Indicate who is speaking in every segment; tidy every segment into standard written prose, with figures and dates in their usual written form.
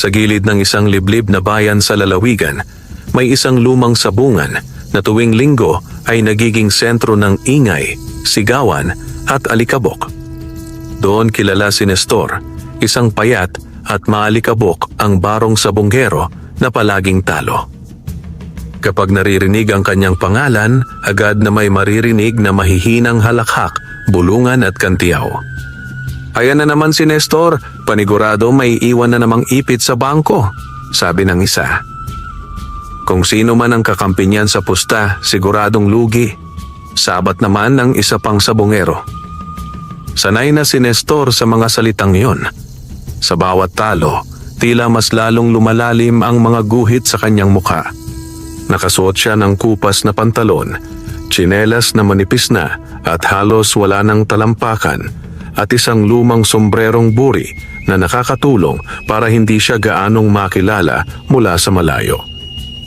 Speaker 1: Sa gilid ng isang liblib na bayan sa lalawigan, may isang lumang sabungan na tuwing linggo ay nagiging sentro ng ingay, sigawan at alikabok. Doon kilala si Nestor, isang payat at maalikabok ang barong sabonggero na palaging talo. Kapag naririnig ang kanyang pangalan, agad na may maririnig na mahihinang halakhak, bulungan at kantiyaw. Ayan na naman si Nestor, panigurado may iwan na namang ipit sa bangko, sabi ng isa. Kung sino man ang kakampi niyan sa pusta, siguradong lugi. Sabat naman ng isa pang sabongero. Sanay na si Nestor sa mga salitang iyon. Sa bawat talo, tila mas lalong lumalalim ang mga guhit sa kanyang mukha. Nakasuot siya ng kupas na pantalon, tsinelas na manipis na at halos wala ng talampakan, at isang lumang sombrerong buri na nakakatulong para hindi siya gaanong makilala mula sa malayo.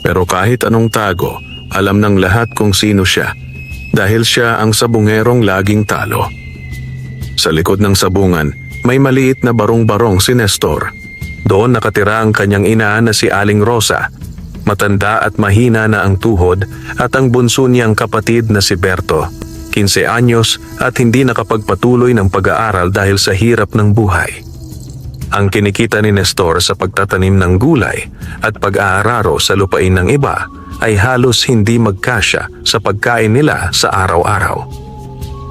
Speaker 1: Pero kahit anong tago, alam ng lahat kung sino siya, dahil siya ang sabungerong laging talo. Sa likod ng sabungan, may maliit na barong-barong si Nestor. Doon nakatira ang kanyang ina na si Aling Rosa. Matanda at mahina na ang tuhod, at ang bunso niyang kapatid na si Berto, 15 anyos at hindi nakapagpatuloy ng pag-aaral dahil sa hirap ng buhay. Ang kinikita ni Nestor sa pagtatanim ng gulay at pag-aararo sa lupain ng iba ay halos hindi magkasya sa pagkain nila sa araw-araw.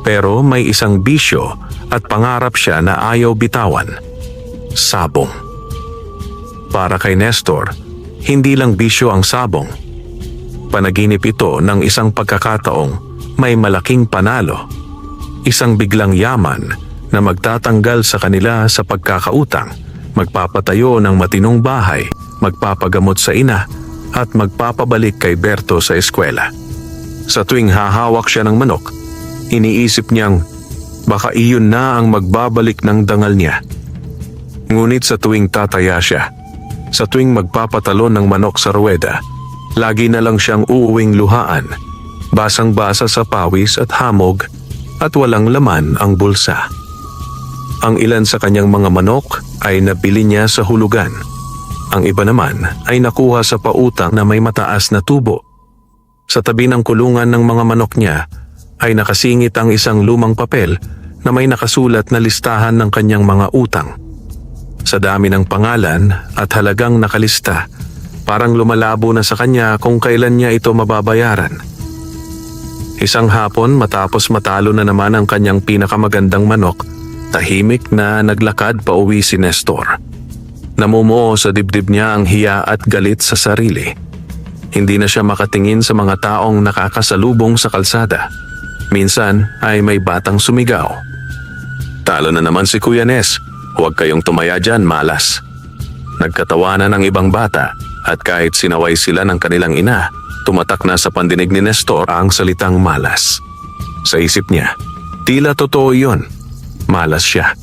Speaker 1: Pero may isang bisyo at pangarap siya na ayaw bitawan: sabong. Para kay Nestor, hindi lang bisyo ang sabong. Panaginip ito ng isang pagkakataong may malaking panalo, isang biglang yaman na magtatanggal sa kanila sa pagkakautang, magpapatayo ng matinong bahay, magpapagamot sa ina, at magpapabalik kay Berto sa eskwela. Sa tuwing hahawak siya ng manok, iniisip niyang baka iyon na ang magbabalik ng dangal niya. Ngunit sa tuwing tataya siya, sa tuwing magpapatalon ng manok sa ruweda, lagi na lang siyang uuwing luhaan, basang-basa sa pawis at hamog, at walang laman ang bulsa. Ang ilan sa kanyang mga manok ay nabili niya sa hulugan. Ang iba naman ay nakuha sa pautang na may mataas na tubo. Sa tabi ng kulungan ng mga manok niya ay nakasingit ang isang lumang papel na may nakasulat na listahan ng kanyang mga utang. Sa dami ng pangalan at halagang nakalista, parang lumalabo na sa kanya kung kailan niya ito mababayaran. Isang hapon, matapos matalo na naman ang kanyang pinakamagandang manok, tahimik na naglakad pauwi si Nestor. Namumuo sa dibdib niya ang hiya at galit sa sarili. Hindi na siya makatingin sa mga taong nakakasalubong sa kalsada. Minsan ay may batang sumigaw, "Talo na naman si Kuya Nes. Huwag kayong tumaya dyan, malas." Nagkatawanan ng ibang bata, at kahit sinaway sila ng kanilang ina, tumatak na sa pandinig ni Nestor ang salitang malas. Sa isip niya, tila totoo yun. Malas siya.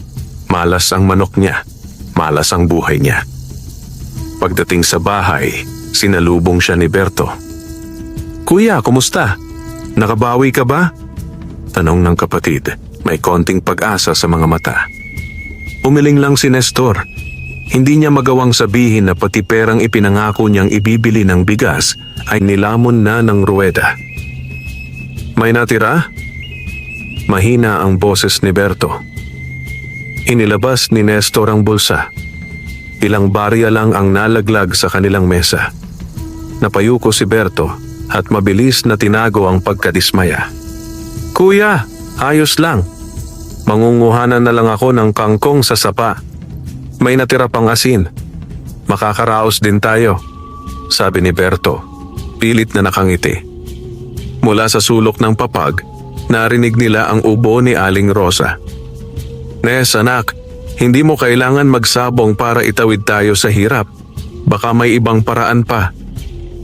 Speaker 1: Malas ang manok niya. Malas ang buhay niya. Pagdating sa bahay, sinalubong siya ni Berto. "Kuya, kumusta? Nakabawi ka ba?" Tanong ng kapatid, may konting pag-asa sa mga mata. Umiling lang si Nestor. Hindi niya magawang sabihin na pati perang ipinangako niyang ibibili ng bigas ay nilamon na ng ruweda. "May natira?" Mahina ang boses ni Berto. Inilabas ni Nestor ang bulsa. Ilang barya lang ang nalaglag sa kanilang mesa. Napayuko si Berto at mabilis na tinago ang pagkadismaya. "Kuya, ayos lang. Mangunguhanan na lang ako ng kangkong sa sapa. May natira pang asin. Makakaraos din tayo," sabi ni Berto, pilit na nakangiti. Mula sa sulok ng papag, narinig nila ang ubo ni Aling Rosa. "Nes, anak, hindi mo kailangan magsabong para itawid tayo sa hirap. Baka may ibang paraan pa,"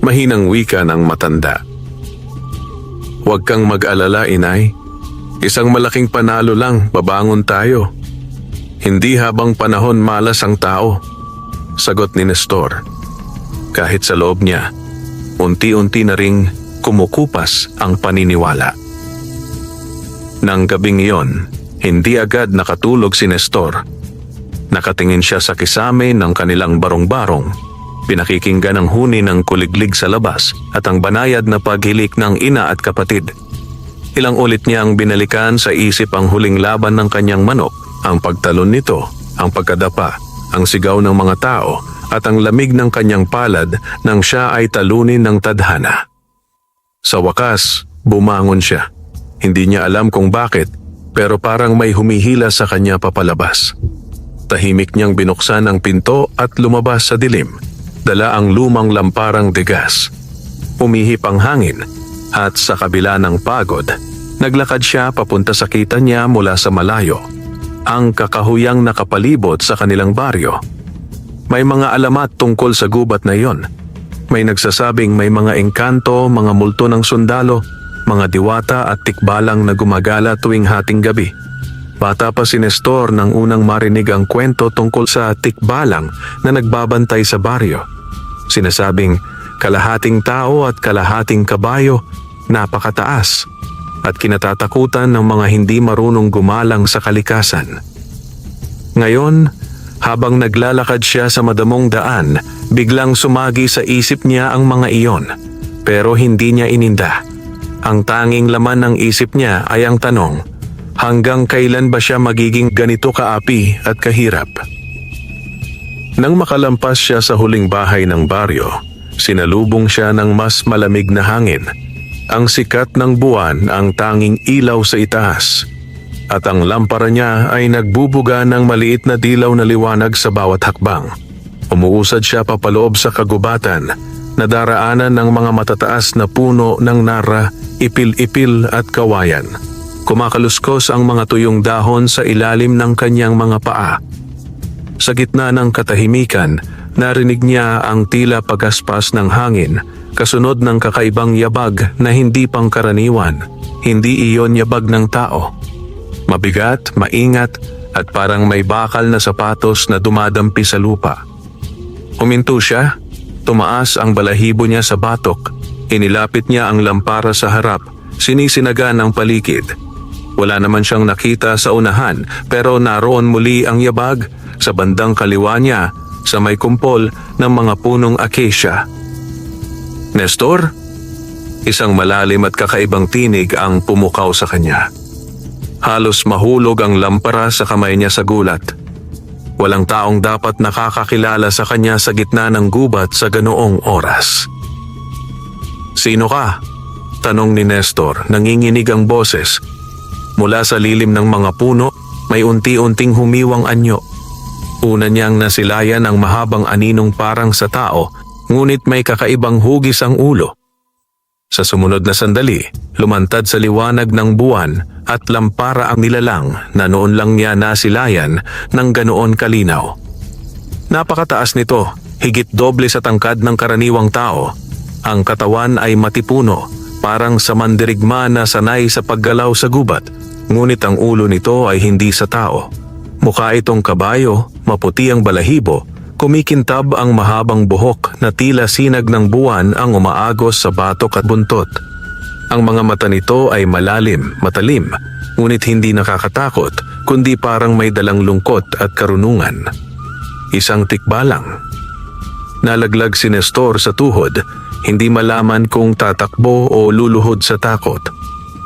Speaker 1: mahinang wika ng matanda. "Huwag kang mag-alala, inay. Isang malaking panalo lang, babangon tayo. Hindi habang panahon malas ang tao," sagot ni Nestor. Kahit sa loob niya, unti-unti na ring kumukupas ang paniniwala. Nang gabing iyon, hindi agad nakatulog si Nestor. Nakatingin siya sa kisame ng kanilang barong-barong. Pinakikinggan ang huni ng kuliglig sa labas at ang banayad na paghilik ng ina at kapatid. Ilang ulit niyang binalikan sa isip ang huling laban ng kanyang manok, ang pagtalon nito, ang pagkadapa, ang sigaw ng mga tao at ang lamig ng kanyang palad nang siya ay talunin ng tadhana. Sa wakas, bumangon siya. Hindi niya alam kung bakit, pero parang may humihila sa kanya papalabas. Tahimik niyang binuksan ang pinto at lumabas sa dilim. Dala ang lumang lamparang degas. Umihip ang hangin at sa kabila ng pagod, naglakad siya papunta sa kita niya mula sa malayo. Ang kakahuyang nakapalibot sa kanilang baryo. May mga alamat tungkol sa gubat na iyon. May nagsasabing may mga engkanto, mga multo ng sundalo, mga diwata at tikbalang na gumagala tuwing hating gabi. Bata pa si Nestor nang unang marinig ang kwento tungkol sa tikbalang na nagbabantay sa baryo. Sinasabing kalahating tao at kalahating kabayo, napakataas at kinatatakutan ng mga hindi marunong gumalang sa kalikasan. Ngayon, habang naglalakad siya sa madamong daan, biglang sumagi sa isip niya ang mga iyon, pero hindi niya ininda. Ang tanging laman ng isip niya ay ang tanong, hanggang kailan ba siya magiging ganito kaapi at kahirap? Nang makalampas siya sa huling bahay ng baryo, sinalubong siya ng mas malamig na hangin. Ang sikat ng buwan ang tanging ilaw sa itaas, at ang lampara niya ay nagbubuga ng maliit na dilaw na liwanag sa bawat hakbang. Umuusad siya papaloob sa kagubatan, nadaraanan ng mga matataas na puno ng nara, ipil-ipil at kawayan. Kumakaluskos ang mga tuyong dahon sa ilalim ng kanyang mga paa. Sa gitna ng katahimikan, narinig niya ang tila pagaspas ng hangin, kasunod ng kakaibang yabag na hindi pangkaraniwan. Hindi iyon yabag ng tao. Mabigat, maingat, at parang may bakal na sapatos na dumadampi sa lupa. Huminto siya, tumaas ang balahibo niya sa batok, inilapit niya ang lampara sa harap, sinisinaga ng paligid. Wala naman siyang nakita sa unahan, pero naroon muli ang yabag sa bandang kaliwa niya sa may kumpol ng mga punong acacia. Nestor? Isang malalim at kakaibang tinig ang pumukaw sa kanya. Halos mahulog ang lampara sa kamay niya sa gulat. Walang taong dapat nakakakilala sa kanya sa gitna ng gubat sa ganoong oras. "Sino ka?" tanong ni Nestor, nanginginig ang boses. Mula sa lilim ng mga puno, may unti-unting humiwang anyo. Una niyang nasilayan ang mahabang aninong parang sa tao, ngunit may kakaibang hugis ang ulo. Sa sumunod na sandali, lumantad sa liwanag ng buwan at lampara ang nilalang na noon lang niya nasilayan ng ganoon kalinaw. Napakataas nito, higit doble sa tangkad ng karaniwang tao. Ang katawan ay matipuno, parang sa mandirigma na sanay sa paggalaw sa gubat, ngunit ang ulo nito ay hindi sa tao. Mukha itong kabayo, maputi ang balahibo, kumikintab ang mahabang buhok na tila sinag ng buwan ang umaagos sa batok at buntot. Ang mga mata nito ay malalim, matalim, ngunit hindi nakakatakot, kundi parang may dalang lungkot at karunungan. Isang tikbalang. Nalaglag si Nestor sa tuhod, hindi malaman kung tatakbo o luluhod sa takot.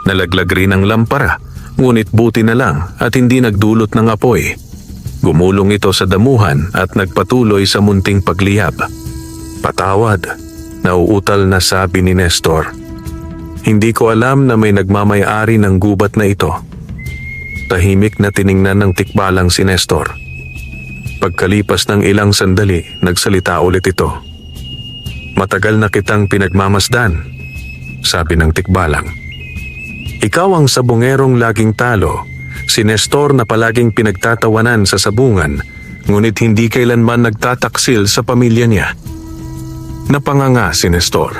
Speaker 1: Nalaglag rin ang lampara, ngunit buti na lang at hindi nagdulot ng apoy. Gumulong ito sa damuhan at nagpatuloy sa munting pagliyab. "Patawad," nauutal na sabi ni Nestor. "Hindi ko alam na may nagmamay-ari ng gubat na ito." Tahimik na tiningnan ng tikbalang si Nestor. Pagkalipas ng ilang sandali, nagsalita ulit ito. "Matagal na kitang pinagmamasdan," sabi ng tikbalang. "Ikaw ang sabungerong laging talo, si Nestor na palaging pinagtatawanan sa sabungan, ngunit hindi kailanman nagtataksil sa pamilya niya." Napanganga si Nestor.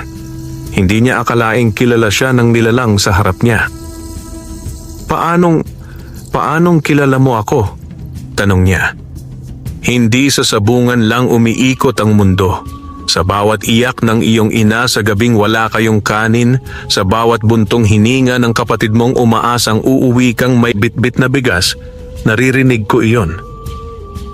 Speaker 1: Hindi niya akalaing kilala siya ng nilalang sa harap niya. Paanong kilala mo ako?" tanong niya. "Hindi sa sabungan lang umiikot ang mundo. Sa bawat iyak ng iyong ina sa gabing wala kayong kanin, sa bawat buntong hininga ng kapatid mong umaasang uuwi kang may bitbit na bigas, naririnig ko iyon.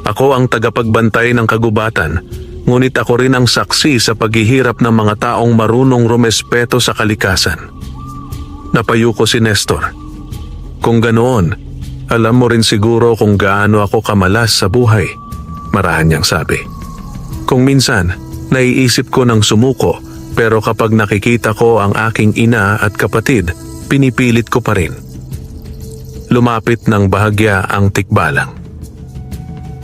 Speaker 1: Ako ang tagapagbantay ng kagubatan, ngunit ako rin ang saksi sa paghihirap ng mga taong marunong rumespeto sa kalikasan. Napayo ko si Nestor. Kung ganoon, alam mo rin siguro kung gaano ako kamalas sa buhay, marahan niyang sabi. Kung minsan, naiisip ko ng sumuko, pero kapag nakikita ko ang aking ina at kapatid, pinipilit ko pa rin. Lumapit ng bahagya ang tikbalang.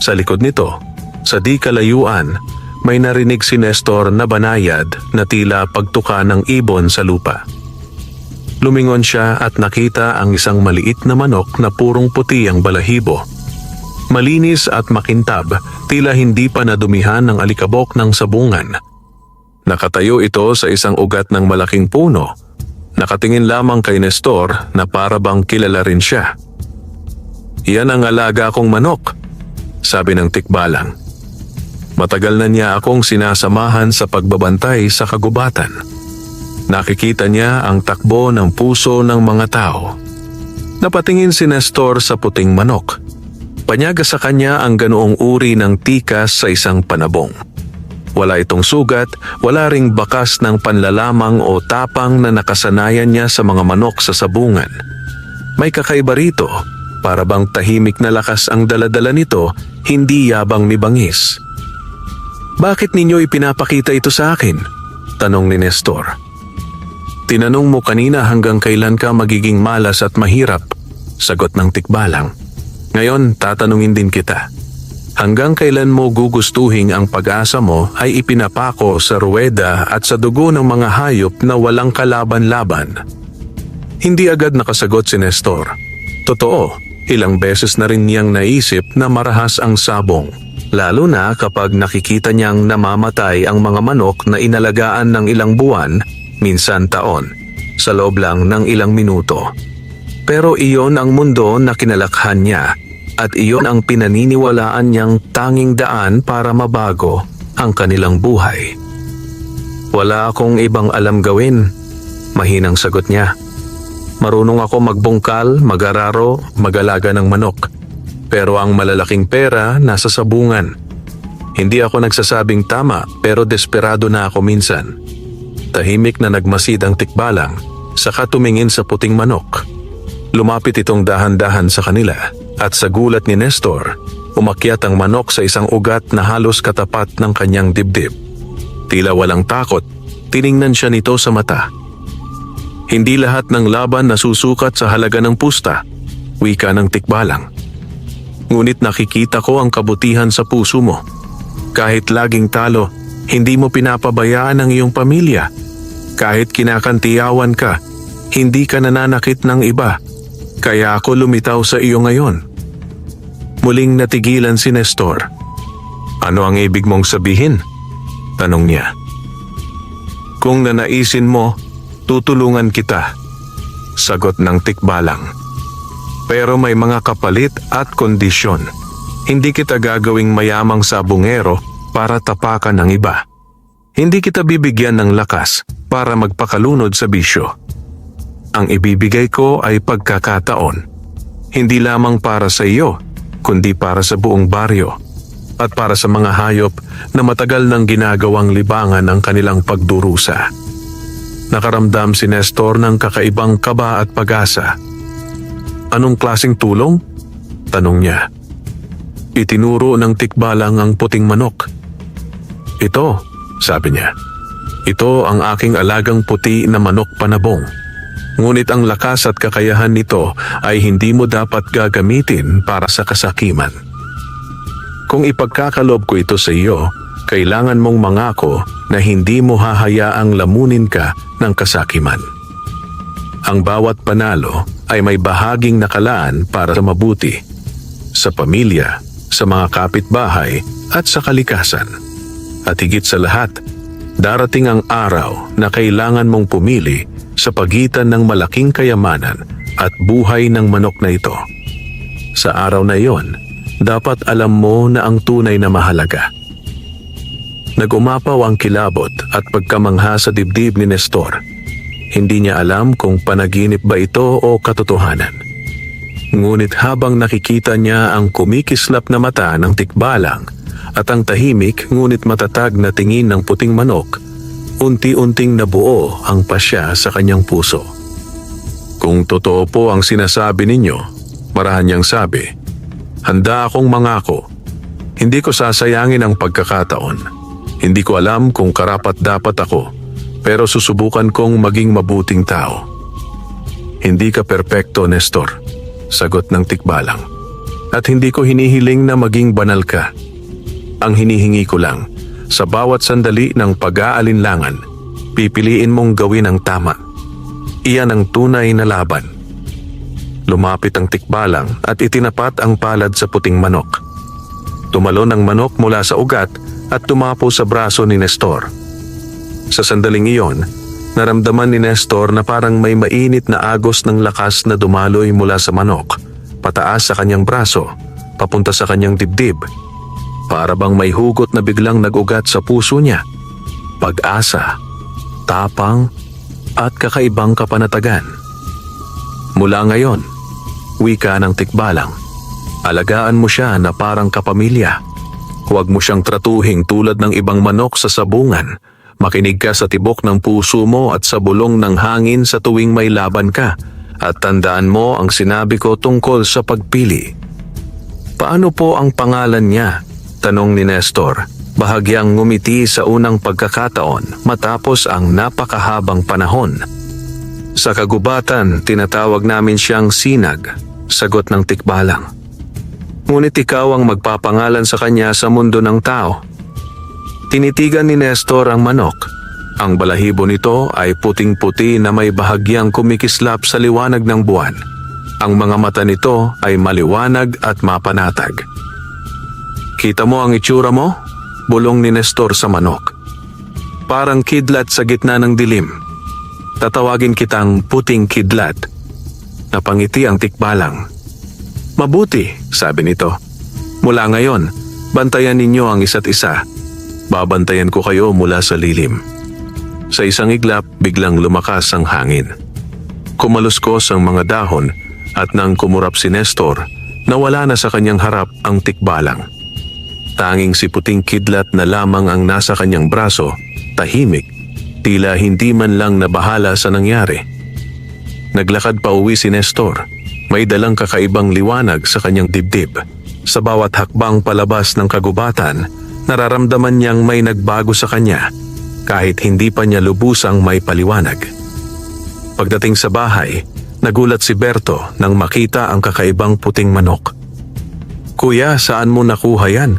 Speaker 1: Sa likod nito, sa di kalayuan, may narinig si Nestor na banayad na tila pagtuka ng ibon sa lupa. Lumingon siya at nakita ang isang maliit na manok na purong puti ang balahibo. Malinis at makintab, tila hindi pa nadumihan ng alikabok ng sabungan. Nakatayo ito sa isang ugat ng malaking puno. Nakatingin lamang kay Nestor na para bang kilala rin siya. Yan ang alaga kong manok, sabi ng tikbalang. Matagal na niya akong sinasamahan sa pagbabantay sa kagubatan. Nakikita niya ang takbo ng puso ng mga tao. Napatingin si Nestor sa puting manok. Panyaga sa kanya ang ganoong uri ng tikas sa isang panabong. Wala itong sugat, wala ring bakas ng panlalamang o tapang na nakasanayan niya sa mga manok sa sabungan. May kakaiba rito, para bang tahimik na lakas ang daladala nito, hindi yabang ni bangis. Bakit ninyo ipinapakita ito sa akin? Tanong ni Nestor. Tinanong mo kanina hanggang kailan ka magiging malas at mahirap, sagot ng tikbalang. Ngayon, tatanungin din kita. Hanggang kailan mo gugustuhin ang pag-asa mo ay ipinapako sa ruweda at sa dugo ng mga hayop na walang kalaban-laban? Hindi agad nakasagot si Nestor. Totoo, ilang beses na rin niyang naisip na marahas ang sabong. Lalo na kapag nakikita niyang namamatay ang mga manok na inalagaan ng ilang buwan, minsan taon, sa loob lang ng ilang minuto. Pero iyon ang mundo na kinalakhan niya at iyon ang pinaniniwalaan niyang tanging daan para mabago ang kanilang buhay. Wala akong ibang alam gawin, mahinang sagot niya. Marunong ako magbungkal, mag-araro, mag-alaga ng manok. Pero ang malalaking pera nasa sabungan. Hindi ako nagsasabing tama pero desperado na ako minsan. Tahimik na nagmasid ang tikbalang, saka tumingin sa puting manok. Lumapit itong dahan-dahan sa kanila at sa gulat ni Nestor, umakyat ang manok sa isang ugat na halos katapat ng kanyang dibdib. Tila walang takot, tiningnan siya nito sa mata. Hindi lahat ng laban nasusukat sa halaga ng pusta, wika ng tikbalang. Ngunit nakikita ko ang kabutihan sa puso mo. Kahit laging talo, hindi mo pinapabayaan ang iyong pamilya. Kahit kinakantiyawan ka, hindi ka nananakit ng iba. Kaya ako lumitaw sa iyo ngayon. Muling natigilan si Nestor. Ano ang ibig mong sabihin? Tanong niya. Kung nanaisin mo, tutulungan kita, sagot ng tikbalang. Pero may mga kapalit at kondisyon. Hindi kita gagawing mayamang sabungero para tapakan ng iba. Hindi kita bibigyan ng lakas para magpakalunod sa bisyo. Ang ibibigay ko ay pagkakataon. Hindi lamang para sa iyo, kundi para sa buong baryo. At para sa mga hayop na matagal nang ginagawang libangan ang kanilang pagdurusa. Nakaramdam si Nestor ng kakaibang kaba at pag-asa. Anong klaseng tulong? Tanong niya. Itinuro ng tikbalang ang puting manok. Ito, sabi niya. Ito ang aking alagang puti na manok panabong. Ngunit ang lakas at kakayahan nito ay hindi mo dapat gagamitin para sa kasakiman. Kung ipagkakalob ko ito sa iyo, kailangan mong mangako na hindi mo hahayaang lamunin ka ng kasakiman. Ang bawat panalo ay may bahaging nakalaan para sa mabuti, sa pamilya, sa mga kapitbahay at sa kalikasan. At higit sa lahat, darating ang araw na kailangan mong pumili sa pagitan ng malaking kayamanan at buhay ng manok na ito. Sa araw na iyon, dapat alam mo na ang tunay na mahalaga. Nagumapaw ang kilabot at pagkamangha sa dibdib ni Nestor. Hindi niya alam kung panaginip ba ito o katotohanan. Ngunit habang nakikita niya ang kumikislap na mata ng tikbalang at ang tahimik ngunit matatag na tingin ng puting manok, unti-unting nabuo ang pasya sa kanyang puso. Kung totoo po ang sinasabi ninyo, marahan niyang sabi, handa akong mangako. Hindi ko sasayangin ang pagkakataon. Hindi ko alam kung karapat-dapat ako, pero susubukan kong maging mabuting tao. Hindi ka perpekto, Nestor, sagot ng tikbalang. At hindi ko hinihiling na maging banal ka. Ang hinihingi ko lang, sa bawat sandali ng pag-aalinlangan, pipiliin mong gawin ang tama. Iyan ang tunay na laban. Lumapit ang tikbalang at itinapat ang palad sa puting manok. Tumalon ang manok mula sa ugat at tumapo sa braso ni Nestor. Sa sandaling iyon, naramdaman ni Nestor na parang may mainit na agos ng lakas na dumaloy mula sa manok, pataas sa kanyang braso, papunta sa kanyang dibdib. Para bang may hugot na biglang nag-ugat sa puso niya. Pag-asa, tapang, at kakaibang kapanatagan. Mula ngayon, wika ng tikbalang, alagaan mo siya na parang kapamilya. Huwag mo siyang tratuhing tulad ng ibang manok sa sabungan. Makinig ka sa tibok ng puso mo at sa bulong ng hangin sa tuwing may laban ka. At tandaan mo ang sinabi ko tungkol sa pagpili. Paano po ang pangalan niya? Tanong ni Nestor, bahagyang ngumiti sa unang pagkakataon matapos ang napakahabang panahon. Sa kagubatan, tinatawag namin siyang Sinag, sagot ng tikbalang. Ngunit ikaw ang magpapangalan sa kanya sa mundo ng tao. Tinitigan ni Nestor ang manok. Ang balahibo nito ay puting-puti na may bahagyang kumikislap sa liwanag ng buwan. Ang mga mata nito ay maliwanag at mapanatag. Kita mo ang itsura mo? Bulong ni Nestor sa manok. Parang kidlat sa gitna ng dilim. Tatawagin kitang puting kidlat. Napangiti ang tikbalang. Mabuti, sabi nito. Mula ngayon, bantayan ninyo ang isa't isa. Babantayan ko kayo mula sa lilim. Sa isang iglap, biglang lumakas ang hangin. Kumaluskos ang mga dahon at nang kumurap si Nestor, nawala na sa kanyang harap ang tikbalang. Tanging si puting kidlat na lamang ang nasa kanyang braso, tahimik, tila hindi man lang nabahala sa nangyari. Naglakad pa uwi si Nestor. May dalang kakaibang liwanag sa kanyang dibdib. Sa bawat hakbang palabas ng kagubatan, nararamdaman niyang may nagbago sa kanya, kahit hindi pa niya lubusang may paliwanag. Pagdating sa bahay, nagulat si Berto nang makita ang kakaibang puting manok. Kuya, saan mo nakuha yan?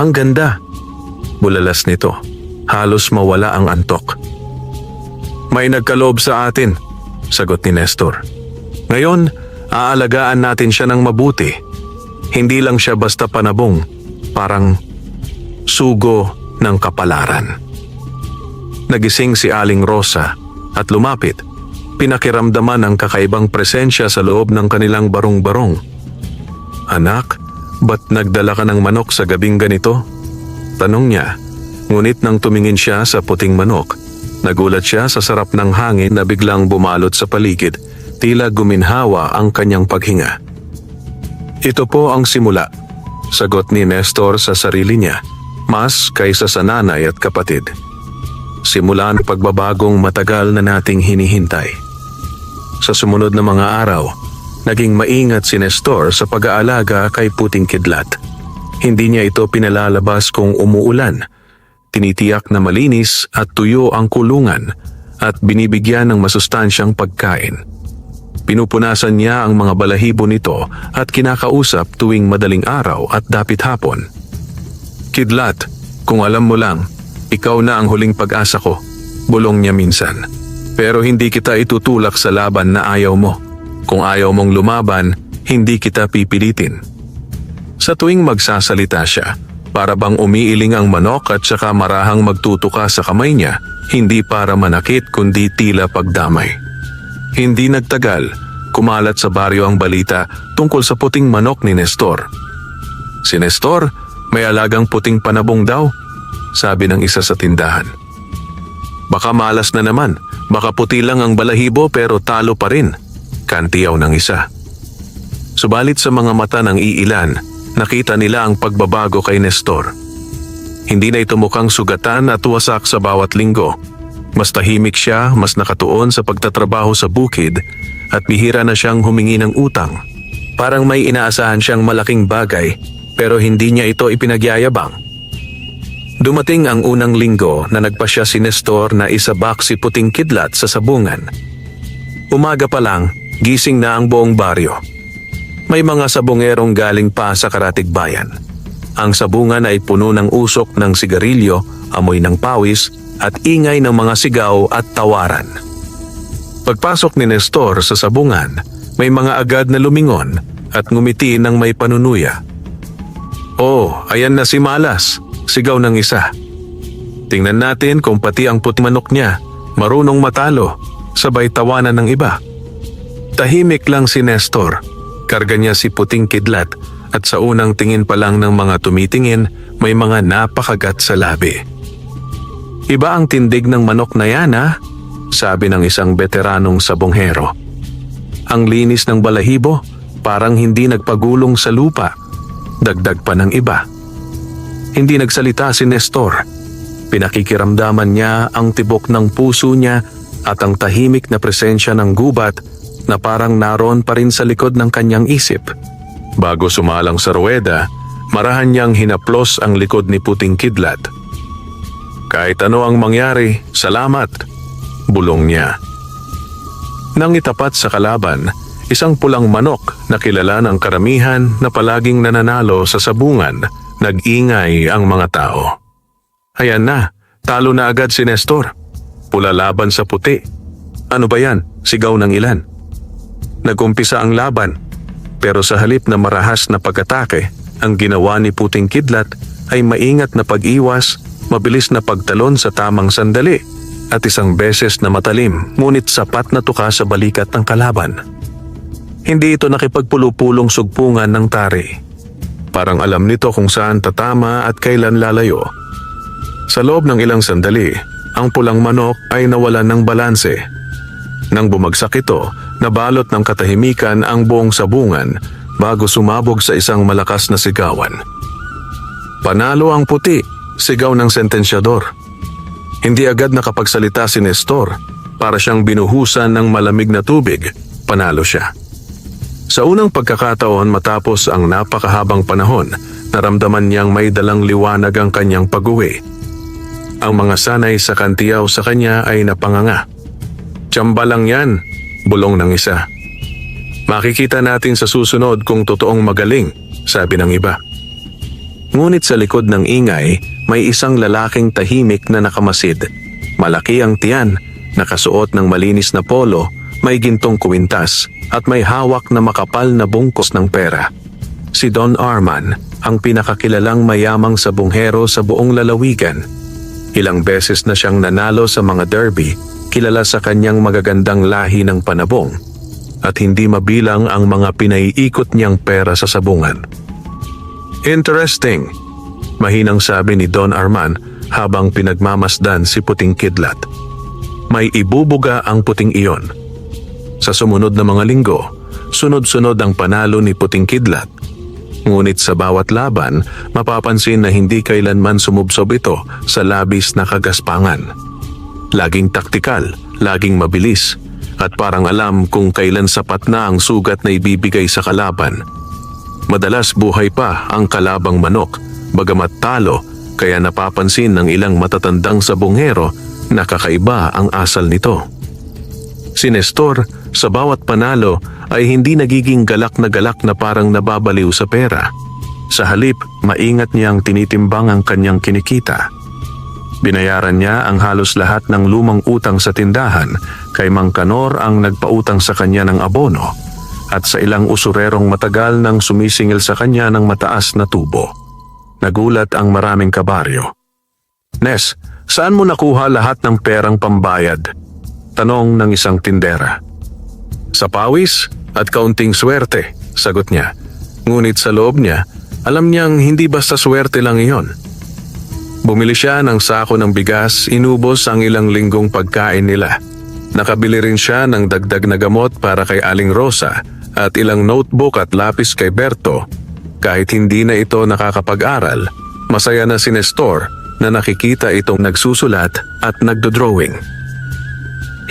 Speaker 1: Ang ganda. Bulalas nito. Halos mawala ang antok. May nagkaloob sa atin, sagot ni Nestor. Ngayon, aalagaan natin siya ng mabuti. Hindi lang siya basta panabong, parang sugo ng kapalaran. Nagising si Aling Rosa at lumapit. Pinakiramdaman ang kakaibang presensya sa loob ng kanilang barong-barong. Anak, ba't nagdala ka ng manok sa gabing ganito? Tanong niya, ngunit nang tumingin siya sa puting manok, nagulat siya sa sarap ng hangin na biglang bumalot sa paligid, tila guminhawa ang kanyang paghinga. Ito po ang simula, sagot ni Nestor sa sarili niya, mas kaysa sa nanay at kapatid. Simula ng pagbabagong matagal na nating hinihintay. Sa sumunod na mga araw, naging maingat si Nestor sa pag-aalaga kay puting kidlat. Hindi niya ito pinalalabas kung umuulan. Tinitiyak na malinis at tuyo ang kulungan at binibigyan ng masustansyang pagkain. Pinupunasan niya ang mga balahibo nito at kinakausap tuwing madaling araw at dapit hapon. Kidlat, kung alam mo lang, ikaw na ang huling pag-asa ko, bulong niya minsan. Pero hindi kita itutulak sa laban na ayaw mo. Kung ayaw mong lumaban, hindi kita pipilitin. Sa tuwing magsasalita siya, para bang umiiling ang manok at saka marahang magtutuka sa kamay niya, hindi para manakit kundi tila pagdamay. Hindi nagtagal, kumalat sa baryo ang balita tungkol sa puting manok ni Nestor. Si Nestor, may alagang puting panabong daw, sabi ng isa sa tindahan. Baka malas na naman, baka puti lang ang balahibo pero talo pa rin, kantiyaw ng isa. Subalit sa mga mata ng iilan, nakita nila ang pagbabago kay Nestor. Hindi na ito mukhang sugatan at wasak sa bawat linggo. Mas tahimik siya, mas nakatuon sa pagtatrabaho sa bukid at bihira na siyang humingi ng utang. Parang may inaasahan siyang malaking bagay pero hindi niya ito ipinagyayabang. Dumating ang unang linggo na nagpasya si Nestor na isabak si Puting Kidlat sa sabungan. Umaga pa lang, gising na ang buong baryo. May mga sabungerong galing pa sa karatig bayan. Ang sabungan ay puno ng usok ng sigarilyo, amoy ng pawis at ingay ng mga sigaw at tawaran. Pagpasok ni Nestor sa sabungan, may mga agad na lumingon at ngumiti ng may panunuya. "Oh, ayan na si Malas," sigaw ng isa. "Tingnan natin kung pati ang puting manok niya marunong matalo," sabay tawanan ng iba. Tahimik lang si Nestor. Karga niya si Puting Kidlat at sa unang tingin pa lang ng mga tumitingin, may mga napakagat sa labi. "Iba ang tindig ng manok na yan, ha?" sabi ng isang veteranong sabonghero. "Ang linis ng balahibo, parang hindi nagpagulong sa lupa," dagdag pa ng iba. Hindi nagsalita si Nestor. Pinakikiramdaman niya ang tibok ng puso niya at ang tahimik na presensya ng gubat na parang naroon pa rin sa likod ng kanyang isip. Bago sumalang sa ruweda, marahan niyang hinaplos ang likod ni Puting Kidlat. "Kahit ano ang mangyari, salamat," bulong niya. Nang itapat sa kalaban, isang pulang manok na kilala ng karamihan na palaging nananalo sa sabungan, nag-ingay ang mga tao. "Ayan na, talo na agad si Nestor. Pula laban sa puti. Ano ba yan?" sigaw ng ilan. Nag-umpisa ang laban, pero sa halip na marahas na pag-atake, ang ginawa ni Puting Kidlat ay maingat na pag-iwas, mabilis na pagtalon sa tamang sandali, at isang beses na matalim ngunit sapat na tuka sa balikat ng kalaban. Hindi ito nakipagpulupulong sugpungan ng tari. Parang alam nito kung saan tatama at kailan lalayo. Sa loob ng ilang sandali, ang pulang manok ay nawalan ng balanse. Nang bumagsak ito, nabalot ng katahimikan ang buong sabungan bago sumabog sa isang malakas na sigawan. "Panalo ang puti," sigaw ng sentensyador. Hindi agad nakapagsalita si Nestor. Para siyang binuhusan ng malamig na tubig, panalo siya. Sa unang pagkakataon matapos ang napakahabang panahon, naramdaman niyang may dalang liwanag ang kanyang pag-uwi. Ang mga sanay sa kantiyaw sa kanya ay napanganga. "Tsamba lang yan," bulong ng isa. "Makikita natin sa susunod kung totoong magaling," sabi ng iba. Ngunit sa likod ng ingay, may isang lalaking tahimik na nakamasid. Malaki ang tiyan, nakasuot ng malinis na polo, may gintong kuwintas at may hawak na makapal na bungkos ng pera. Si Don Arman, ang pinakakilalang mayamang sabonghero sa buong lalawigan. Ilang beses na siyang nanalo sa mga derby, kilala sa kanyang magagandang lahi ng panabong, at hindi mabilang ang mga pinaiikot niyang pera sa sabungan. "Interesting," mahinang sabi ni Don Arman habang pinagmamasdan si Puting Kidlat. "May ibubuga ang puting iyon." Sa sumunod na mga linggo, sunod-sunod ang panalo ni Puting Kidlat. Ngunit sa bawat laban, mapapansin na hindi kailanman sumubsob ito sa labis na kagaspangan. Laging taktikal, laging mabilis, at parang alam kung kailan sapat na ang sugat na ibibigay sa kalaban. Madalas buhay pa ang kalabang manok, bagamat talo, kaya napapansin ng ilang matatandang sabonghero na kakaiba ang asal nito. Si Nestor, sa bawat panalo ay hindi nagiging galak na parang nababaliw sa pera. Sa halip, maingat niyang tinitimbang ang kanyang kinikita. Binayaran niya ang halos lahat ng lumang utang sa tindahan, kay Mang Kanor ang nagpautang sa kanya ng abono, at sa ilang usurerong matagal nang sumisingil sa kanya ng mataas na tubo. Nagulat ang maraming kabaryo. "Nes, saan mo nakuha lahat ng perang pambayad?" tanong ng isang tindera. "Sa pawis at kaunting swerte," sagot niya. Ngunit sa loob niya, alam niyang hindi basta swerte lang iyon. Bumili siya ng sako ng bigas, inubos ang ilang linggong pagkain nila. Nakabili rin siya ng dagdag na gamot para kay Aling Rosa at ilang notebook at lapis kay Berto. Kahit hindi na ito nakakapag-aral, masaya na si Nestor na nakikita itong nagsusulat at nagdodrawing.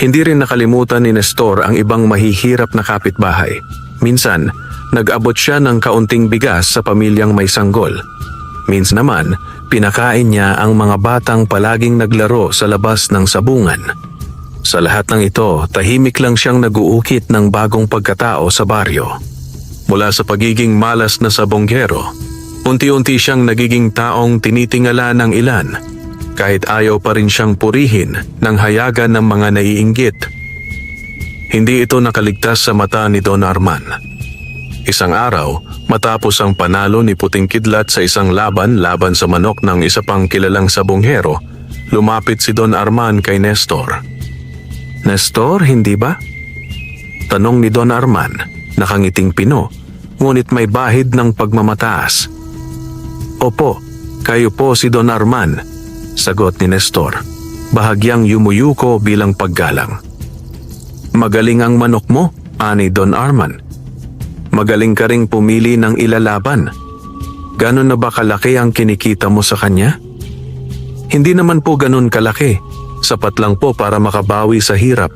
Speaker 1: Hindi rin nakalimutan ni Nestor ang ibang mahihirap na kapitbahay. Minsan, nag-abot siya ng kaunting bigas sa pamilyang may sanggol. Minsan naman, pinakain niya ang mga batang palaging naglaro sa labas ng sabungan. Sa lahat ng ito, tahimik lang siyang naguukit ng bagong pagkatao sa baryo. Mula sa pagiging malas na sabonggero, unti-unti siyang nagiging taong tinitingala ng ilan, kahit ayaw pa rin siyang purihin ng hayagan ng mga naiinggit. Hindi ito nakaligtas sa mata ni Don Arman. Isang araw, matapos ang panalo ni Puting Kidlat sa isang laban sa manok ng isa pang kilalang sabonghero, lumapit si Don Arman kay Nestor. "Nestor, hindi ba?" Tanong ni Don Arman, nakangiting pino, ngunit may bahid ng pagmamataas. "Opo, kayo po si Don Arman," sagot ni Nestor, bahagyang yumuyuko bilang paggalang. "Magaling ang manok mo," ani Don Arman. "Magaling ka ring pumili ng ilalaban. Ganon na ba kalaki ang kinikita mo sa kanya?" "Hindi naman po ganon kalaki. Sapat lang po para makabawi sa hirap,"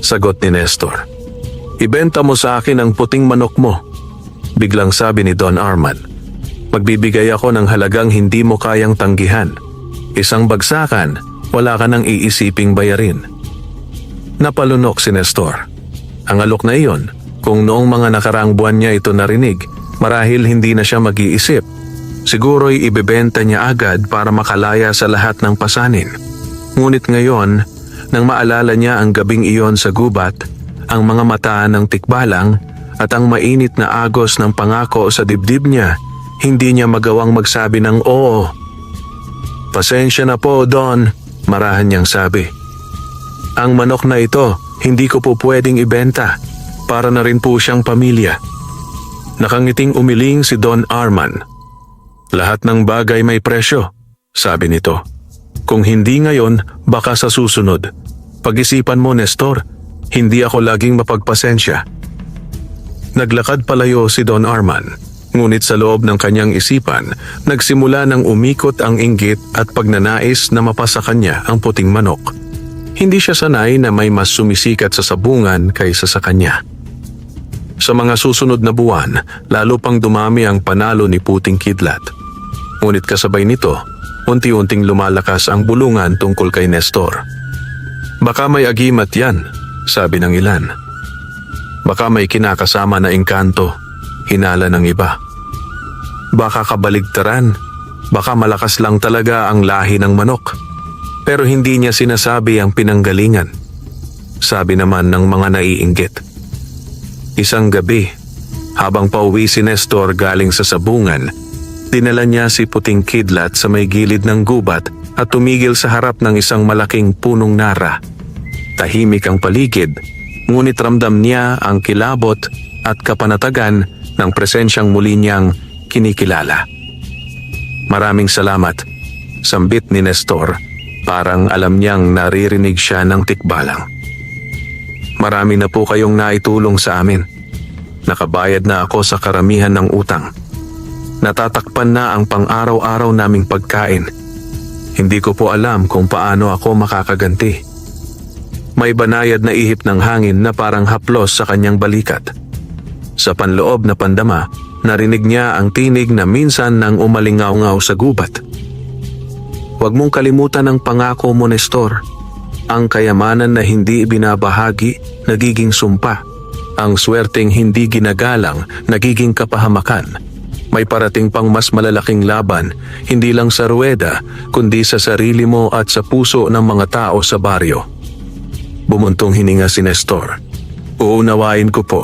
Speaker 1: sagot ni Nestor. "Ibenta mo sa akin ang puting manok mo," biglang sabi ni Don Arman. "Magbibigay ako ng halagang hindi mo kayang tanggihan. Isang bagsakan, wala ka nang iisiping bayarin." Napalunok si Nestor. Ang alok na iyon, kung noong mga nakaraang buwan niya ito narinig, marahil hindi na siya mag-iisip. Siguro'y ibebenta niya agad para makalaya sa lahat ng pasanin. Ngunit ngayon, nang maalala niya ang gabing iyon sa gubat, ang mga mata ng tikbalang at ang mainit na agos ng pangako sa dibdib niya, hindi niya magawang magsabi ng oo. "Pasensya na po, Don," marahan niyang sabi. "Ang manok na ito, hindi ko po pwedeng ibenta. Para na rin po siyang pamilya." Nakangiting umiling si Don Arman. "Lahat ng bagay may presyo," sabi nito. "Kung hindi ngayon, baka sa susunod. Pag-isipan mo, Nestor, hindi ako laging mapagpasensya." Naglakad palayo si Don Arman, ngunit sa loob ng kanyang isipan, nagsimula ng umikot ang inggit at pagnanais na mapasa kanya ang puting manok. Hindi siya sanay na may mas sumisikat sa sabungan kaysa sa kanya. Sa mga susunod na buwan, lalo pang dumami ang panalo ni Puting Kidlat. Ngunit kasabay nito, unti-unting lumalakas ang bulungan tungkol kay Nestor. "Baka may agimat yan," sabi ng ilan. "Baka may kinakasama na engkanto," hinala ng iba. "Baka kabaligtaran, baka malakas lang talaga ang lahi ng manok." Pero hindi niya sinasabi ang pinanggalingan, sabi naman ng mga naiinggit. Isang gabi, habang pauwi si Nestor galing sa sabungan, dinala niya si Puting Kidlat sa may gilid ng gubat at tumigil sa harap ng isang malaking punong nara. Tahimik ang paligid, ngunit ramdam niya ang kilabot at kapanatagan ng presensyang muli niyang kinikilala. "Maraming salamat," sambit ni Nestor, parang alam niyang naririnig siya ng tikbalang. "Marami na po kayong naitulong sa amin. Nakabayad na ako sa karamihan ng utang. Natatakpan na ang pang-araw-araw naming pagkain. Hindi ko po alam kung paano ako makakaganti." May banayad na ihip ng hangin na parang haplos sa kanyang balikat. Sa panloob na pandama, narinig niya ang tinig na minsan nang umalingaw-ngaw sa gubat. "Huwag mong kalimutan ang pangako mo, Nestor. Ang kayamanan na hindi ibinabahagi, nagiging sumpa. Ang swerteng hindi ginagalang, nagiging kapahamakan. May parating pang mas malalaking laban, hindi lang sa ruweda, kundi sa sarili mo at sa puso ng mga tao sa baryo." Bumuntong hininga si Nestor. "Uunawain ko po.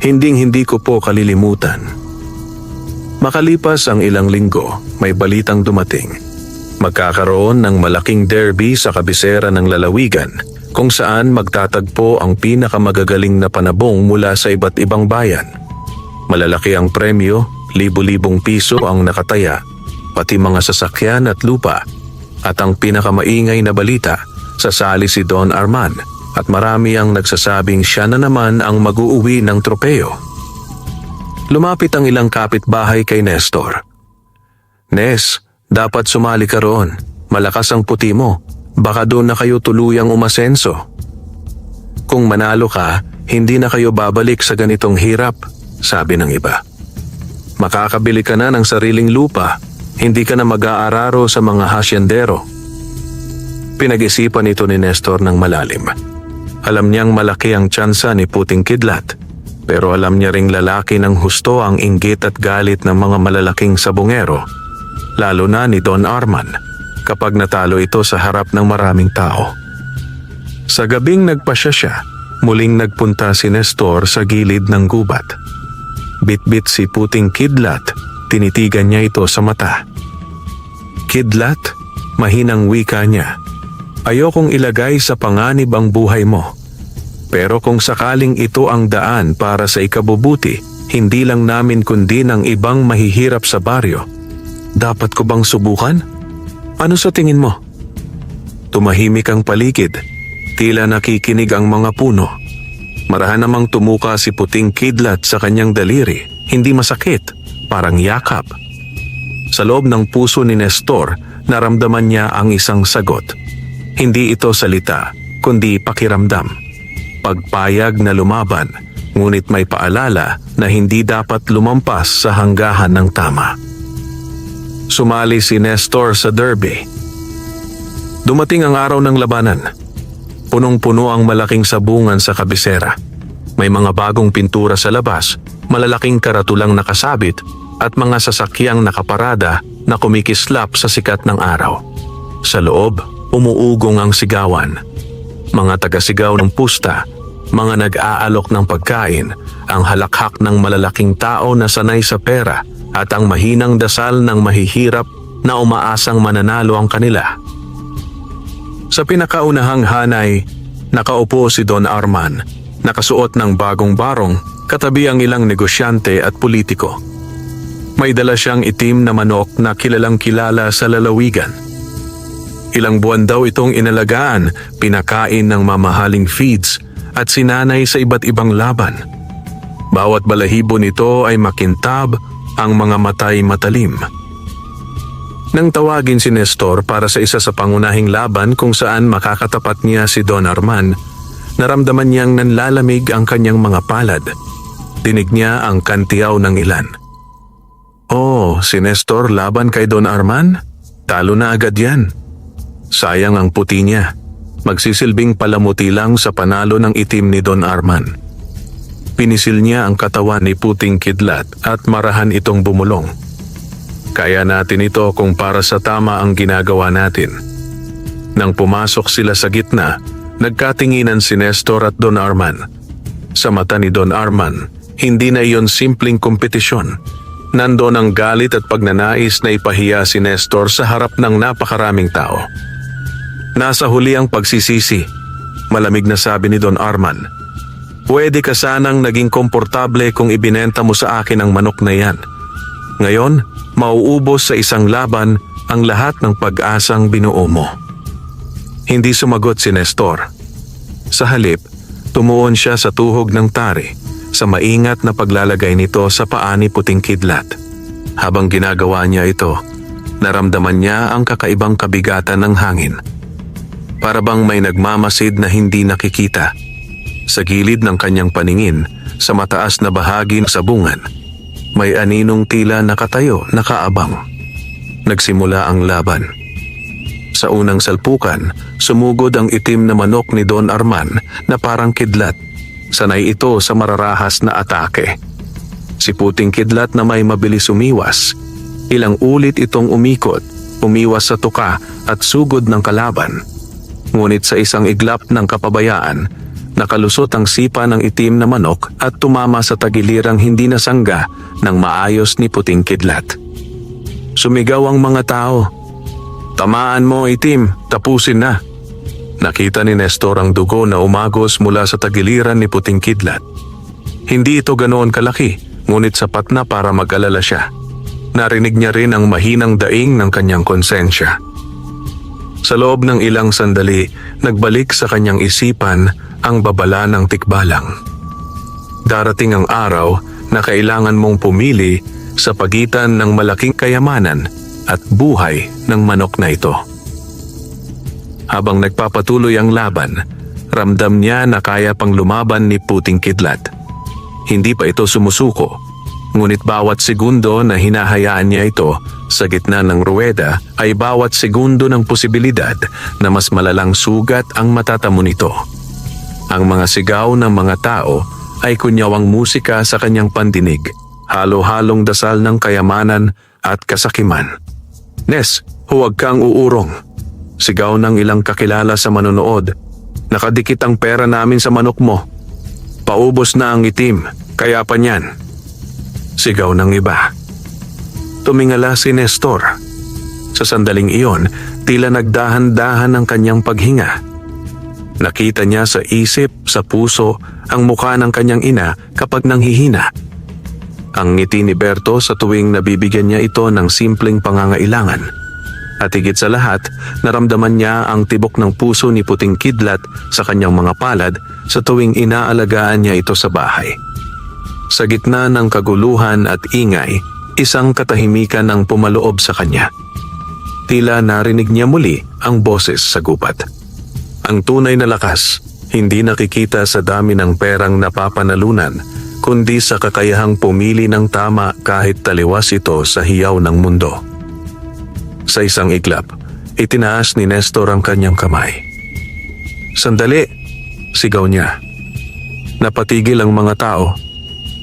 Speaker 1: Hinding-hindi ko po kalilimutan." Makalipas ang ilang linggo, may balitang dumating. Magkakaroon ng malaking derby sa kabisera ng lalawigan, kung saan magtatagpo ang pinakamagagaling na panabong mula sa iba't ibang bayan. Malalaki ang premyo, libu-libong piso ang nakataya, pati mga sasakyan at lupa. At ang pinakamaingay na balita, sasali si Don Arman at marami ang nagsasabing siya na naman ang mag-uuwi ng tropeo. Lumapit ang ilang kapitbahay kay Nestor. "Nes, dapat sumali ka roon. Malakas ang puti mo. Baka doon na kayo tuluyang umasenso. Kung manalo ka, hindi na kayo babalik sa ganitong hirap," sabi ng iba. "Makakabili ka na ng sariling lupa. Hindi ka na mag-aararo sa mga hasyendero." Pinag-isipan ito ni Nestor ng malalim. Alam niyang malaki ang tsansa ni Puting Kidlat, pero alam niya ring lalaki ng husto ang inggit at galit ng mga malalaking sabungero, lalo na ni Don Arman, kapag natalo ito sa harap ng maraming tao. Sa gabing nagpasya siya, muling nagpunta si Nestor sa gilid ng gubat. Bitbit si Puting Kidlat, tinitigan niya ito sa mata. "Kidlat," mahinang wika niya, "ayokong ilagay sa panganib ang buhay mo. Pero kung sakaling ito ang daan para sa ikabubuti, hindi lang namin kundi ng ibang mahihirap sa baryo, dapat ko bang subukan? Ano sa tingin mo?" Tumahimik ang paligid, tila nakikinig ang mga puno. Marahan namang tumuka si Puting Kidlat sa kanyang daliri, hindi masakit, parang yakap. Sa loob ng puso ni Nestor, naramdaman niya ang isang sagot. Hindi ito salita, kundi pakiramdam. Pagpayag na lumaban, ngunit may paalala na hindi dapat lumampas sa hanggahan ng tama. Sumali si Nestor sa derby. Dumating ang araw ng labanan. Punong-puno ang malaking sabungan sa kabisera. May mga bagong pintura sa labas, malalaking karatulang nakasabit at mga sasakyang nakaparada na kumikislap sa sikat ng araw. Sa loob, umuugong ang sigawan. Mga tagasigaw ng pusta, mga nag-aalok ng pagkain, ang halakhak ng malalaking tao na sanay sa pera at ang mahinang dasal ng mahihirap na umaasang mananalo ang kanila. Sa pinakaunahang hanay, nakaupo si Don Arman, nakasuot ng bagong barong, katabi ang ilang negosyante at politiko. May dala siyang itim na manok na kilalang kilala sa lalawigan. Ilang buwan daw itong inalagaan, pinakain ng mamahaling feeds at sinanay sa iba't ibang laban. Bawat balahibo nito ay makintab, ang mga matay matalim. Nang tawagin si Nestor para sa isa sa pangunahing laban kung saan makakatapat niya si Don Arman, naramdaman niyang nanlalamig ang kanyang mga palad. Dinig niya ang kantiyaw ng ilan. "Oh, si Nestor laban kay Don Arman? Talo na agad yan. Sayang ang puti niya. Magsisilbing palamuti lang sa panalo ng itim ni Don Arman." Pinisil niya ang katawan ni Puting Kidlat at marahan itong bumulong. "Kaya natin ito kung para sa tama ang ginagawa natin." Nang pumasok sila sa gitna, nagkatinginan si Nestor at Don Arman. Sa mata ni Don Arman, hindi na iyon simpleng kompetisyon. Nandoon ang galit at pagnanais na ipahiya si Nestor sa harap ng napakaraming tao. "Nasa huli ang pagsisisi," malamig na sabi ni Don Arman. "Pwede ka sanang naging komportable kung ibinenta mo sa akin ang manok na yan. Ngayon, mauubos sa isang laban ang lahat ng pag-asang binuo mo." Hindi sumagot si Nestor. Sa halip, tumuon siya sa tuhog ng tari, sa maingat na paglalagay nito sa paa ni Puting Kidlat. Habang ginagawa niya ito, naramdaman niya ang kakaibang kabigatan ng hangin. Para bang may nagmamasid na hindi nakikita. Sa gilid ng kanyang paningin, sa mataas na bahagi ng sabungan, may aninong tila nakatayo, nakaabang. Nagsimula ang laban. Sa unang salpukan, sumugod ang itim na manok ni Don Arman na parang kidlat. Sanay ito sa mararahas na atake. Si Puting Kidlat na may mabilis umiwas. Ilang ulit itong umikot, umiwas sa tuka at sugod ng kalaban. Ngunit sa isang iglap ng kapabayaan, nakalusot ang sipa ng itim na manok at tumama sa tagilirang hindi nasangga ng maayos ni Puting Kidlat. Sumigaw ang mga tao. "Tamaan mo, itim, tapusin na." Nakita ni Nestor ang dugo na umagos mula sa tagiliran ni Puting Kidlat. Hindi ito ganoon kalaki, ngunit sapat na para mag-alala siya. Narinig niya rin ang mahinang daing ng kanyang konsensya. Sa loob ng ilang sandali, nagbalik sa kanyang isipan ang babala ng tikbalang. Darating ang araw na kailangan mong pumili sa pagitan ng malaking kayamanan at buhay ng manok na ito. Habang nagpapatuloy ang laban, ramdam niya na kaya pang lumaban ni Puting Kidlat. Hindi pa ito sumusuko, ngunit bawat segundo na hinahayaan niya ito sa gitna ng ruweda ay bawat segundo ng posibilidad na mas malalang sugat ang matatamo nito. Ang mga sigaw ng mga tao ay kunyawang musika sa kanyang pandinig, halo-halong dasal ng kayamanan at kasakiman. "Nes, huwag kang uurong," sigaw ng ilang kakilala sa manonood. "Nakadikit ang pera namin sa manok mo. Paubos na ang itim, kaya pa niyan," sigaw ng iba. Tumingala si Nestor. Sa sandaling iyon, tila nagdahan-dahan ang kanyang paghinga. Nakita niya sa isip, sa puso, ang mukha ng kanyang ina kapag nanghihina. Ang ngiti ni Berto sa tuwing nabibigyan niya ito ng simpleng pangangailangan. At higit sa lahat, naramdaman niya ang tibok ng puso ni Puting Kidlat sa kanyang mga palad sa tuwing inaalagaan niya ito sa bahay. Sa gitna ng kaguluhan at ingay, isang katahimikan ang pumaloob sa kanya. Tila narinig niya muli ang boses sa gubat. Ang tunay na lakas, hindi nakikita sa dami ng perang napapanalunan, kundi sa kakayahang pumili ng tama kahit taliwas ito sa hiyaw ng mundo. Sa isang iglap, itinaas ni Nestor ang kanyang kamay. "Sandali!" sigaw niya. Napatigil ang mga tao.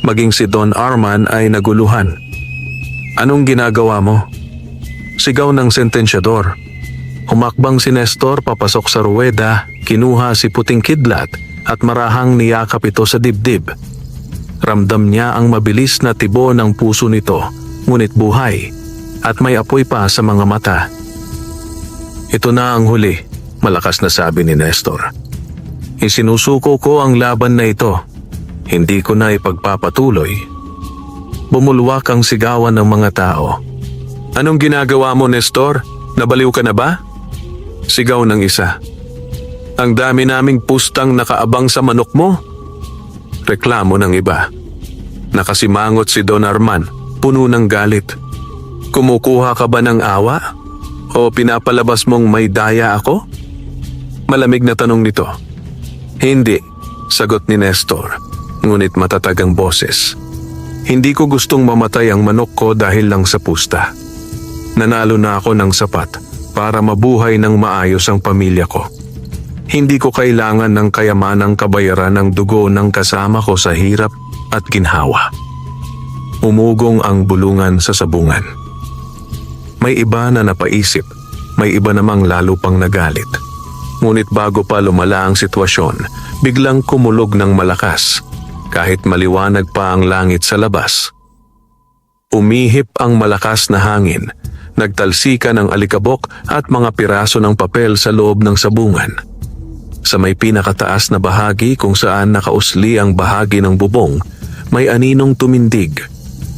Speaker 1: Maging si Don Arman ay naguluhan. "Anong ginagawa mo?" sigaw ng sentensyador. Humakbang si Nestor papasok sa ruweda, kinuha si Puting Kidlat at marahang niyakap ito sa dibdib. Ramdam niya ang mabilis na tibo ng puso nito, ngunit buhay, at may apoy pa sa mga mata. "Ito na ang huli," malakas na sabi ni Nestor. "Isinusuko ko ang laban na ito. Hindi ko na ipagpapatuloy." Bumulwak ang sigawan ng mga tao. "Anong ginagawa mo, Nestor? Nabaliw ka na ba?" sigaw ng isa. "Ang dami naming pustang nakaabang sa manok mo." Reklamo ng iba. Nakasimangot si Don Arman, puno ng galit. "Kumukuha ka ba ng awa? O pinapalabas mong may daya ako?" Malamig na tanong nito. "Hindi," sagot ni Nestor, ngunit matatag ang boses. "Hindi ko gustong mamatay ang manok ko dahil lang sa pusta. Nanalo na ako ng sapat para mabuhay ng maayos ang pamilya ko. Hindi ko kailangan ng kayamanang kabayaran ng dugo ng kasama ko sa hirap at ginhawa." Umugong ang bulungan sa sabungan. May iba na napaisip, may iba namang lalo pang nagalit. Ngunit bago pa lumala ang sitwasyon, biglang kumulog ng malakas, kahit maliwanag pa ang langit sa labas. Umihip ang malakas na hangin, nagtalsikan ang alikabok at mga piraso ng papel sa loob ng sabungan. Sa may pinakataas na bahagi kung saan nakausli ang bahagi ng bubong, may aninong tumindig.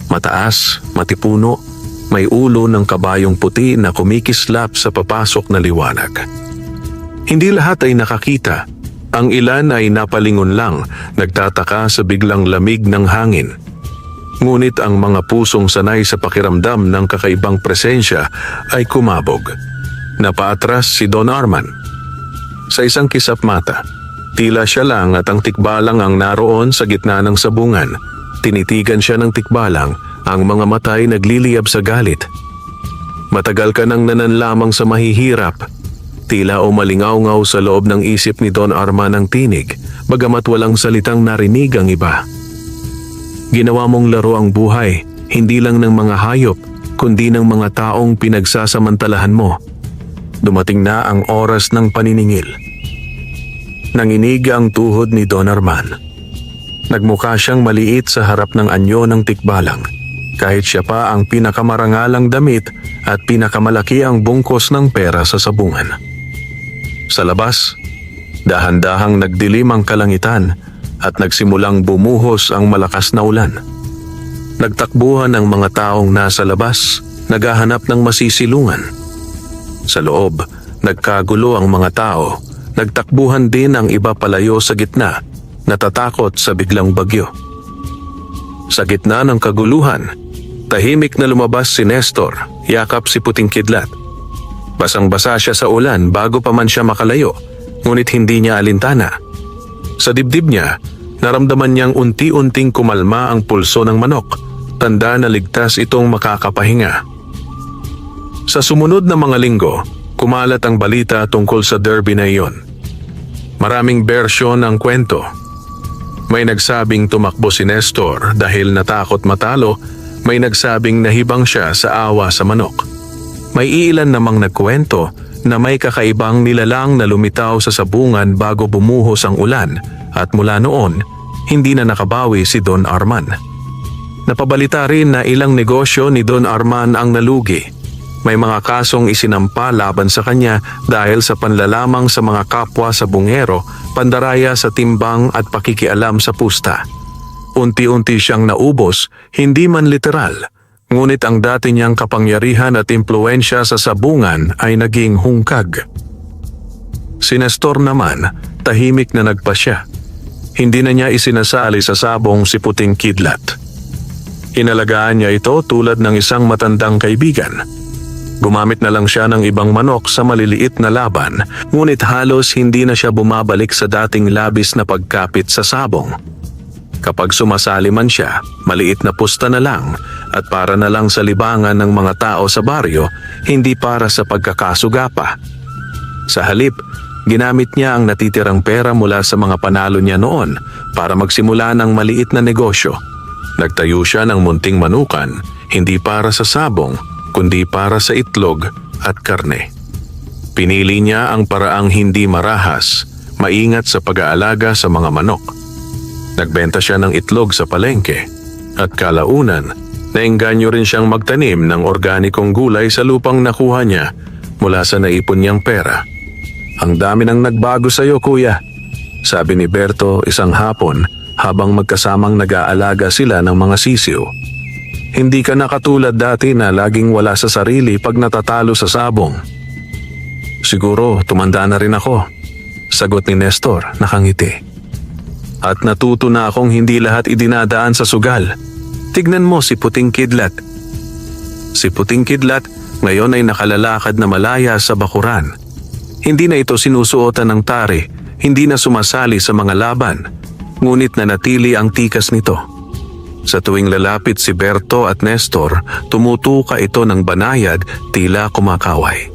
Speaker 1: Mataas, matipuno, may ulo ng kabayong puti na kumikislap sa papasok na liwanag. Hindi lahat ay nakakita. Ang ilan ay napalingon lang, nagtataka sa biglang lamig ng hangin. Ngunit ang mga pusong sanay sa pakiramdam ng kakaibang presensya ay kumabog. Napaatras si Don Arman. Sa isang kisap mata, tila siya lang at ang tikbalang ang naroon sa gitna ng sabungan. Tinitigan siya ng tikbalang, ang mga mata ay nagliliyab sa galit. Matagal ka nang nananlamang sa mahihirap. Tila umalingaw-ngaw sa loob ng isip ni Don Arman ang tinig, bagamat walang salitang narinig ang iba. Ginawa mong laro ang buhay, hindi lang ng mga hayop, kundi ng mga taong pinagsasamantalahan mo. Dumating na ang oras ng paniningil. Nanginig ang tuhod ni Don Arman. Nagmukha siyang maliit sa harap ng anyo ng tikbalang, kahit siya pa ang pinakamarangalang damit at pinakamalaki ang bungkos ng pera sa sabungan. Sa labas, dahan-dahang nagdilim ang kalangitan at nagsimulang bumuhos ang malakas na ulan. Nagtakbuhan ang mga taong nasa labas, naghahanap ng masisilungan. Sa loob, nagkagulo ang mga tao, nagtakbuhan din ang iba palayo sa gitna, natatakot sa biglang bagyo. Sa gitna ng kaguluhan, tahimik na lumabas si Nestor, yakap si Puting Kidlat. Basang-basa siya sa ulan bago pa man siya makalayo, ngunit hindi niya alintana. Sa dibdib niya, naramdaman niyang unti-unting kumalma ang pulso ng manok, tanda na ligtas itong makakapahinga. Sa sumunod na mga linggo, kumalat ang balita tungkol sa derby na iyon. Maraming bersyon ang kwento. May nagsabing tumakbo si Nestor dahil natakot matalo, may nagsabing nahibang siya sa awa sa manok. May iilan namang nagkwento na may kakaibang nilalang na lumitaw sa sabungan bago bumuhos ang ulan at mula noon, hindi na nakabawi si Don Arman. Napabalita rin na ilang negosyo ni Don Arman ang nalugi. May mga kasong isinampa laban sa kanya dahil sa panlalamang sa mga kapwa sa bungero, pandaraya sa timbang at pakikialam sa pusta. Unti-unti siyang naubos, hindi man literal, ngunit ang dati niyang kapangyarihan at impluensya sa sabungan ay naging hungkag. Si Nestor naman, tahimik na nagpasya. Hindi na niya isinasali sa sabong si Puting Kidlat. Inalagaan niya ito tulad ng isang matandang kaibigan. Gumamit na lang siya ng ibang manok sa maliliit na laban, ngunit halos hindi na siya bumabalik sa dating labis na pagkapit sa sabong. Kapag sumasali man siya, maliit na pusta na lang at para na lang sa libangan ng mga tao sa baryo, hindi para sa pagkakasuga pa. Sa halip, ginamit niya ang natitirang pera mula sa mga panalo niya noon para magsimula ng maliit na negosyo. Nagtayo siya ng munting manukan, hindi para sa sabong, kundi para sa itlog at karne. Pinili niya ang paraang hindi marahas, maingat sa pag-aalaga sa mga manok. Nagbenta siya ng itlog sa palengke at kalaunan, naengganyo rin siyang magtanim ng organikong gulay sa lupang nakuha niya mula sa naipon niyang pera. "Ang dami nang nagbago sa iyo, kuya," sabi ni Berto isang hapon habang magkasamang nag-aalaga sila ng mga sisiw. "Hindi ka na katulad dati na laging wala sa sarili pag natatalo sa sabong." "Siguro tumanda na rin ako," sagot ni Nestor nakangiti. "At natuto na akong hindi lahat idinadaan sa sugal. Tignan mo si Puting Kidlat." Si Puting Kidlat ngayon ay nakalalakad na malaya sa bakuran. Hindi na ito sinusuotan ng tari, hindi na sumasali sa mga laban, ngunit nanatili ang tikas nito. Sa tuwing lalapit si Berto at Nestor, tumutuka ito ng banayad, tila kumakaway.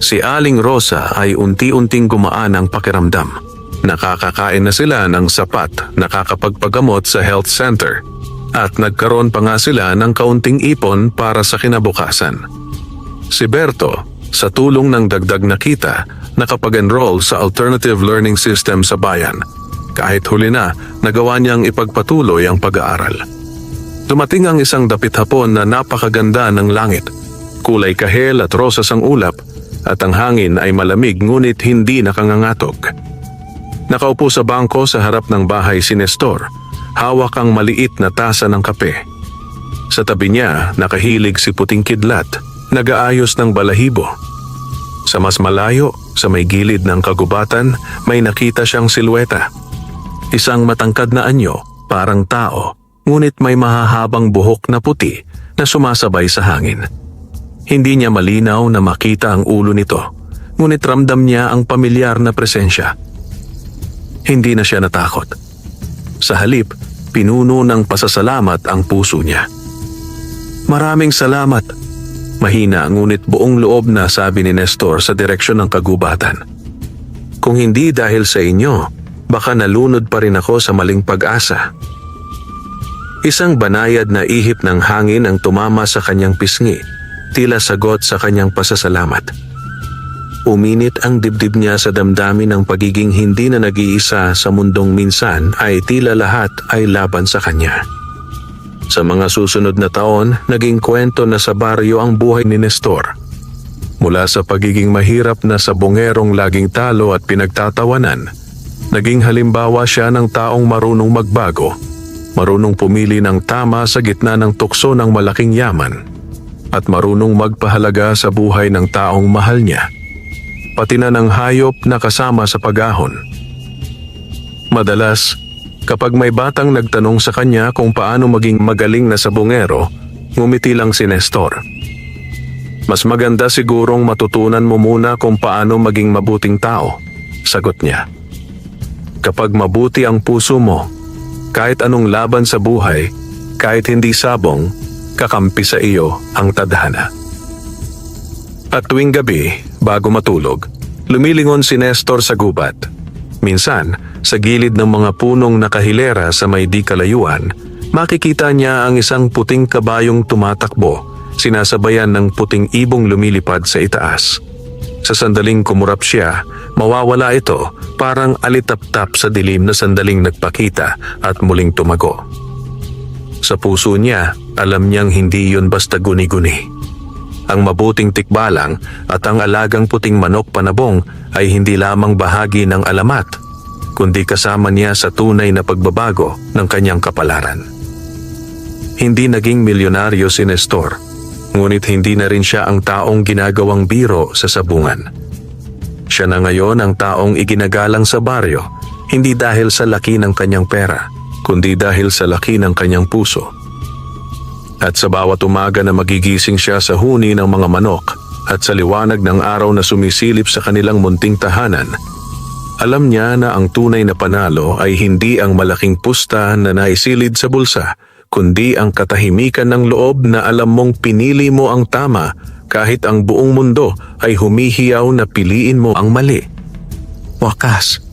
Speaker 1: Si Aling Rosa ay unti-unting gumaan ang pakiramdam. Nakakakain na sila ng sapat, nakakapagpagamot sa health center, at nagkaroon pa nga sila ng kaunting ipon para sa kinabukasan. Si Berto, sa tulong ng dagdag na kita, nakapag-enroll sa alternative learning system sa bayan. Kahit huli na, nagawa niyang ipagpatuloy ang pag-aaral. Dumating ang isang dapit hapon na napakaganda ng langit. Kulay kahel at rosas ang ulap, at ang hangin ay malamig ngunit hindi nakangangatog. Nakaupo sa bangko sa harap ng bahay si Nestor, hawak ang maliit na tasa ng kape. Sa tabi niya, nakahilig si Puting Kidlat, nag-aayos ng balahibo. Sa mas malayo, sa may gilid ng kagubatan, may nakita siyang silweta. Isang matangkad na anyo, parang tao, ngunit may mahahabang buhok na puti na sumasabay sa hangin. Hindi niya malinaw na makita ang ulo nito, ngunit ramdam niya ang pamilyar na presensya. Hindi na siya natakot. Sa halip, pinuno ng pasasalamat ang puso niya. "Maraming salamat," mahina ngunit buong loob na sabi ni Nestor sa direksyon ng kagubatan. "Kung hindi dahil sa inyo, baka nalunod pa rin ako sa maling pag-asa." Isang banayad na ihip ng hangin ang tumama sa kanyang pisngi, tila sagot sa kanyang pasasalamat. Uminit ang dibdib niya sa damdamin ng pagiging hindi na nag-iisa sa mundong minsan ay tila lahat ay laban sa kanya. Sa mga susunod na taon, naging kwento na sa baryo ang buhay ni Nestor. Mula sa pagiging mahirap na sabongerong laging talo at pinagtatawanan, naging halimbawa siya ng taong marunong magbago, marunong pumili ng tama sa gitna ng tukso ng malaking yaman, at marunong magpahalaga sa buhay ng taong mahal niya, pati na ng hayop na kasama sa pag-ahon. Madalas, Kapag may batang nagtanong sa kanya kung paano maging magaling na sabungero, ngumiti lang si Nestor. Mas maganda sigurong matutunan mo muna kung paano maging mabuting tao, sagot niya. Kapag mabuti ang puso mo, kahit anong laban sa buhay, kahit hindi sabong, kakampi sa iyo ang tadhana. At tuwing gabi, bago matulog, lumilingon si Nestor sa gubat. Minsan, sa gilid ng mga punong nakahilera sa may di kalayuan, makikita niya ang isang puting kabayong tumatakbo, sinasabayan ng puting ibong lumilipad sa itaas. Sa sandaling kumurap siya, mawawala ito, parang alitap-tap sa dilim na sandaling nagpakita at muling tumago. Sa puso niya, alam niyang hindi yun basta guni-guni. Ang mabuting tikbalang at ang alagang puting manok panabong ay hindi lamang bahagi ng alamat, kundi kasama niya sa tunay na pagbabago ng kanyang kapalaran. Hindi naging milyonaryo si Nestor, ngunit hindi na rin siya ang taong ginagawang biro sa sabungan. Siya na ngayon ang taong iginagalang sa baryo, hindi dahil sa laki ng kanyang pera, kundi dahil sa laki ng kanyang puso. At sa bawat umaga na magigising siya sa huni ng mga manok at sa liwanag ng araw na sumisilip sa kanilang munting tahanan, alam niya na ang tunay na panalo ay hindi ang malaking pusta na naisilid sa bulsa, kundi ang katahimikan ng loob na alam mong pinili mo ang tama kahit ang buong mundo ay humihiyaw na piliin mo ang mali. Wakas,